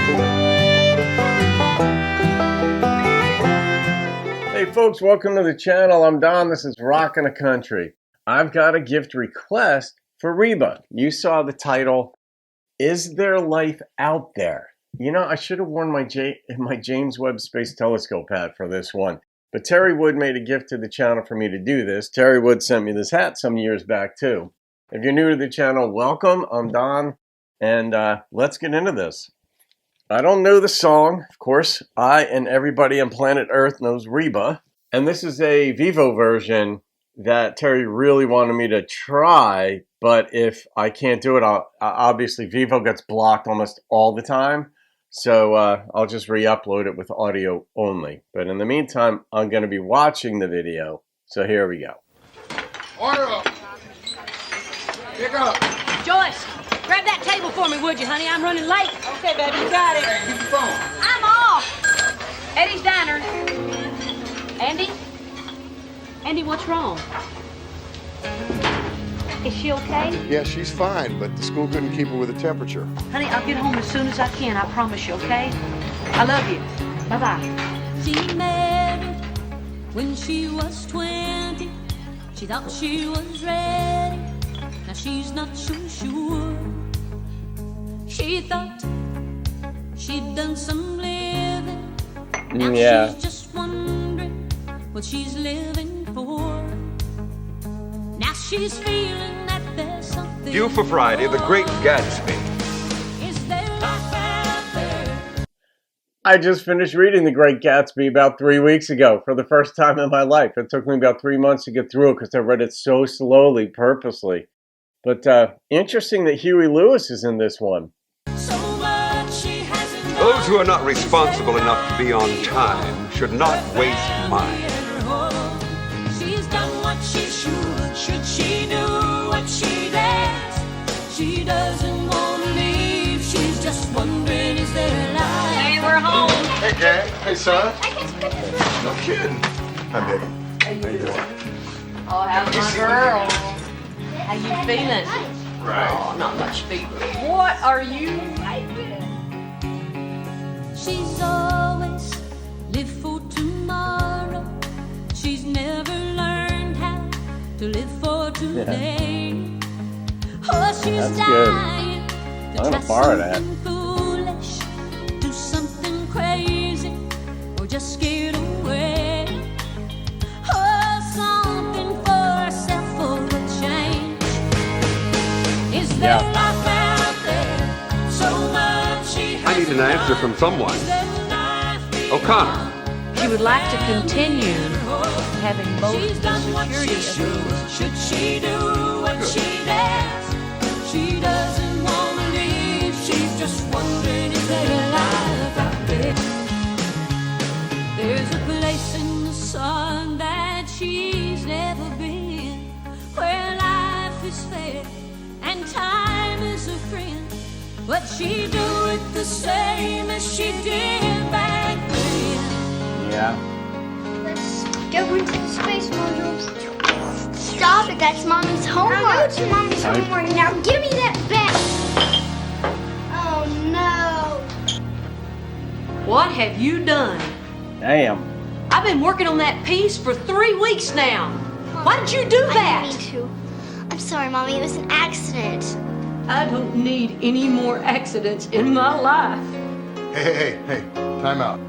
Hey folks, welcome to the channel. I'm Don. This is Rockin' the Country. I've got a gift request for Reba. You saw the title, Is There Life Out There? You know, I should have worn my James Webb Space Telescope hat for this one. But Terry Wood made a gift to the channel for me to do this. Terry Wood sent me this hat some years back too. If you're new to the channel, welcome. I'm Don, and let's get into this. I don't know the song. Of course, I and everybody on planet Earth knows Reba. And this is a VEVO version that Terry really wanted me to try. But if I can't do it, obviously VEVO gets blocked almost all the time. So I'll just re-upload it with audio only. But in the meantime, I'm going to be watching the video. So here we go. Order up. Pick up. Joyce, grab that table for me, would you, honey? I'm running late. Okay, baby, you got it. Hey, get the phone. I'm off. Eddie's Diner. Andy? Andy, what's wrong? Is she okay? Yeah, she's fine, but the school couldn't keep her with the temperature. Honey, I'll get home as soon as I can. I promise you, okay? I love you. Bye-bye. She married when she was 20. She thought she was ready. Now she's not so sure. She thought she'd done some living. Now she's just wondering what she's living for. Now she's feeling that there's something. Due for Friday, The Great Gatsby. Is there life out there? I just finished reading The Great Gatsby about 3 weeks ago for the first time in my life. It took me about 3 months to get through it because I read it so slowly, purposely. But interesting that Huey Lewis is in this one. So much she hasn't. Those who are not responsible enough to be on time should not waste mine. She's done what she should. Should she do what she does? She doesn't want to leave. She's just wondering, is there life? Hey, we're home. Hey, gang. Hey, son. No kidding. Hi, baby. How you doing? Oh, how's my girl? How you feeling? Right. Oh, not much fever. What are you? She's always lived for tomorrow. She's never learned how to live for today. Oh, she's That's good. dying to I'm try gonna borrow that. something foolish, do something crazy, or just scared away. Oh, something for herself for a change. Is there life out there? So much she I need an answer from someone. Is there life O'Connor. She would like to continue having both She's the done what security she of the should. Should she do what she does? She doesn't want to leave. She's just wondering, is there life out there? There's a place in the sun that she's never been, where life is fair and time is a friend. But she do it the same as she did back then. Yeah. Let's go into the space modules. Stop it, that's Mommy's homework. I know it's Mommy's homework. Now give me that back. Oh no. What have you done? Damn. I've been working on that piece for 3 weeks now. Why did you do that? I didn't mean to. I'm sorry, Mommy, it was an accident. I don't need any more accidents in my life. Hey. Time out.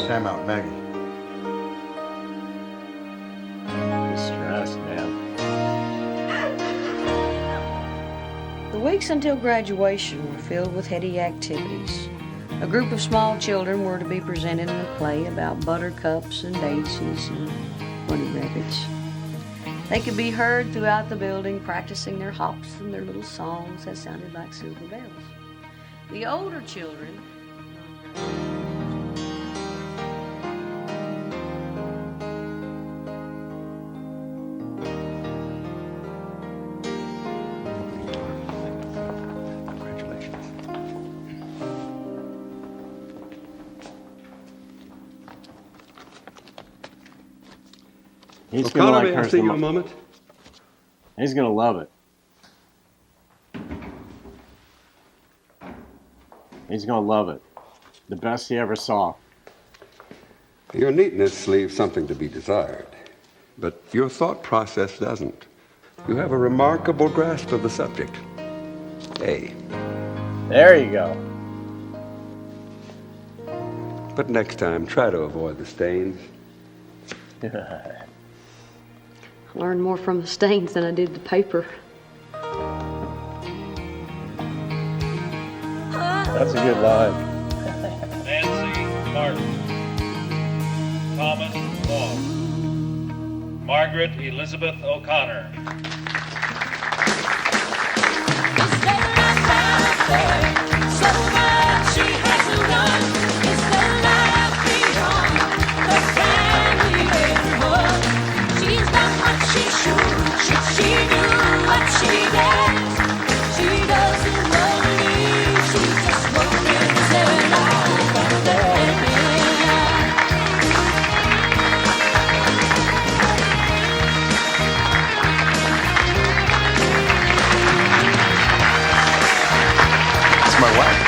Time out, Maggie. Stressed, man. The weeks until graduation were filled with heady activities. A group of small children were to be presented in a play about buttercups and daisies and bunny rabbits. They could be heard throughout the building practicing their hops and their little songs that sounded like silver bells. The older children He's gonna like O'Connor, may I her see you a some. moment? He's gonna love it. He's gonna love it. The best he ever saw. Your neatness leaves something to be desired, but your thought process doesn't. You have a remarkable grasp of the subject. A. There you go. But next time, try to avoid the stains. Learned more from the stains than I did the paper. That's a good line. Nancy Martin. Thomas Long. Margaret Elizabeth O'Connor. So much she hasn't done. Is there life beyond the time we ever won? She's done what she should. She knew what she does. She doesn't want to leave. She just wonders, is there life after heaven? It's my wife.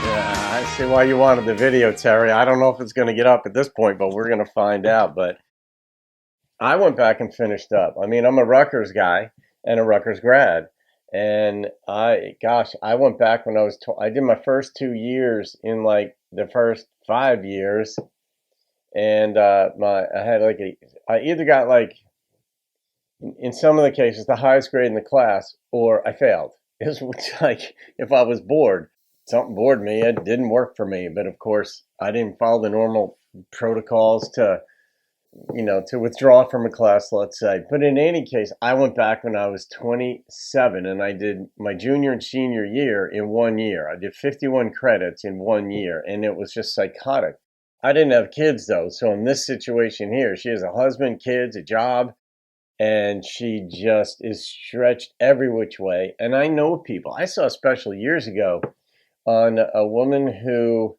Yeah, I see why you wanted the video, Terry. I don't know if it's going to get up at this point, but we're going to find out. But I went back and finished up. I mean, I'm a Rutgers guy and a Rutgers grad. And I went back when I did my first 2 years in like the first 5 years. And I either got like, in some of the cases, the highest grade in the class, or I failed. It was like, if I was bored, something bored me, it didn't work for me. But of course, I didn't follow the normal protocols to withdraw from a class, let's say. But in any case, I went back when I was 27 and I did my junior and senior year in 1 year. I did 51 credits in 1 year, and it was just psychotic. I didn't have kids though. So in this situation here, she has a husband, kids, a job, and she just is stretched every which way. And I know people. I saw a special years ago on a woman who,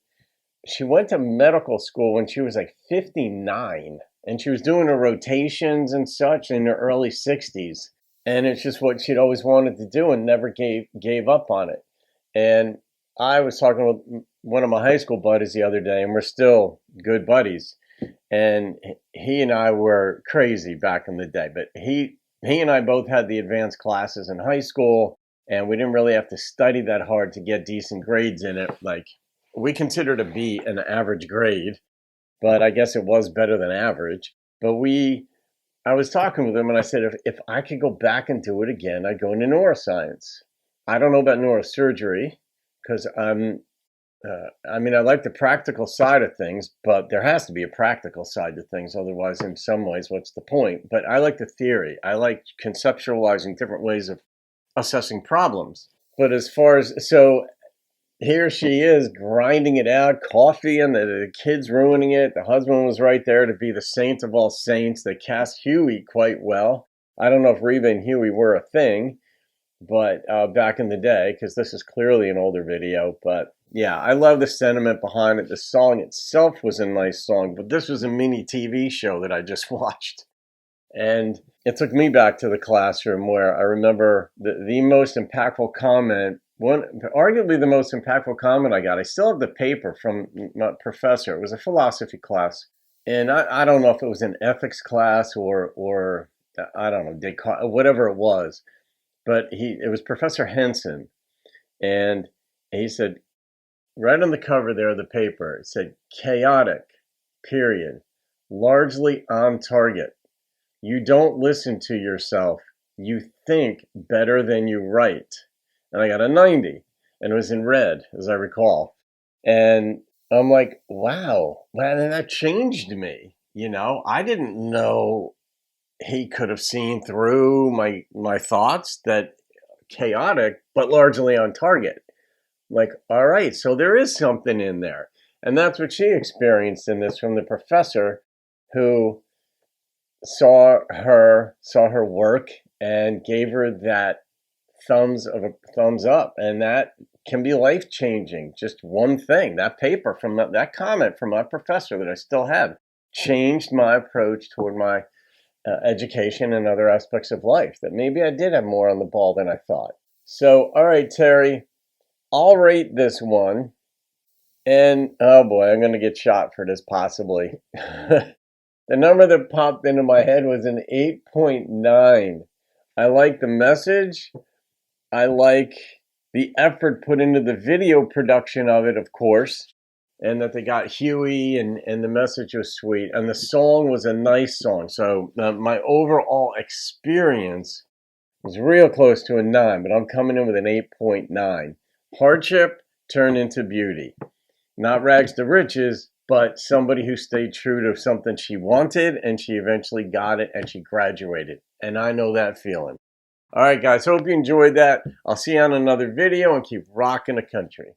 she went to medical school when she was like 59, and she was doing her rotations and such in her early 60s. And it's just what she'd always wanted to do and never gave up on it. And I was talking with one of my high school buddies the other day, and we're still good buddies. And he and I were crazy back in the day, but he and I both had the advanced classes in high school, and we didn't really have to study that hard to get decent grades in it. Like, we considered a B an average grade, but I guess it was better than average. But I was talking with him, and I said, if I could go back and do it again, I'd go into neuroscience. I don't know about neurosurgery, because I like the practical side of things, but there has to be a practical side to things. Otherwise, in some ways, what's the point? But I like the theory. I like conceptualizing different ways of assessing problems. But as far as, so here she is grinding it out, coffee, and the kids ruining it. The husband was right there to be the saint of all saints. They cast Huey quite well. I don't know if Reba and Huey were a thing, but back in the day, because this is clearly an older video. But yeah, I love the sentiment behind it. The song itself was a nice song, but this was a mini TV show that I just watched. And it took me back to the classroom where I remember the most impactful comment, arguably the most impactful comment I got. I still have the paper from my professor. It was a philosophy class. And I don't know if it was an ethics class or I don't know, whatever it was. But it was Professor Henson. And he said, right on the cover there of the paper, it said, chaotic, period, largely on target. You don't listen to yourself. You think better than you write. And I got a 90, and it was in red, as I recall. And I'm like, wow, man, that changed me. I didn't know he could have seen through my thoughts, that chaotic, but largely on target. Like, all right, so there is something in there. And that's what she experienced in this from the professor, who saw her work and gave her that thumbs up. And that can be life-changing. Just one thing, that paper from that comment from my professor that I still have, changed my approach toward my education and other aspects of life, that maybe I did have more on the ball than I thought. So, all right, Terry, I'll rate this one. And, oh boy, I'm going to get shot for this possibly. The number that popped into my head was an 8.9. I like the message. I like the effort put into the video production of it, of course, and that they got Huey, and the message was sweet. And the song was a nice song. So my overall experience was real close to a 9, but I'm coming in with an 8.9. Hardship turned into beauty. Not rags to riches, but somebody who stayed true to something she wanted, and she eventually got it, and she graduated. And I know that feeling. All right, guys, hope you enjoyed that. I'll see you on another video, and keep rocking the country.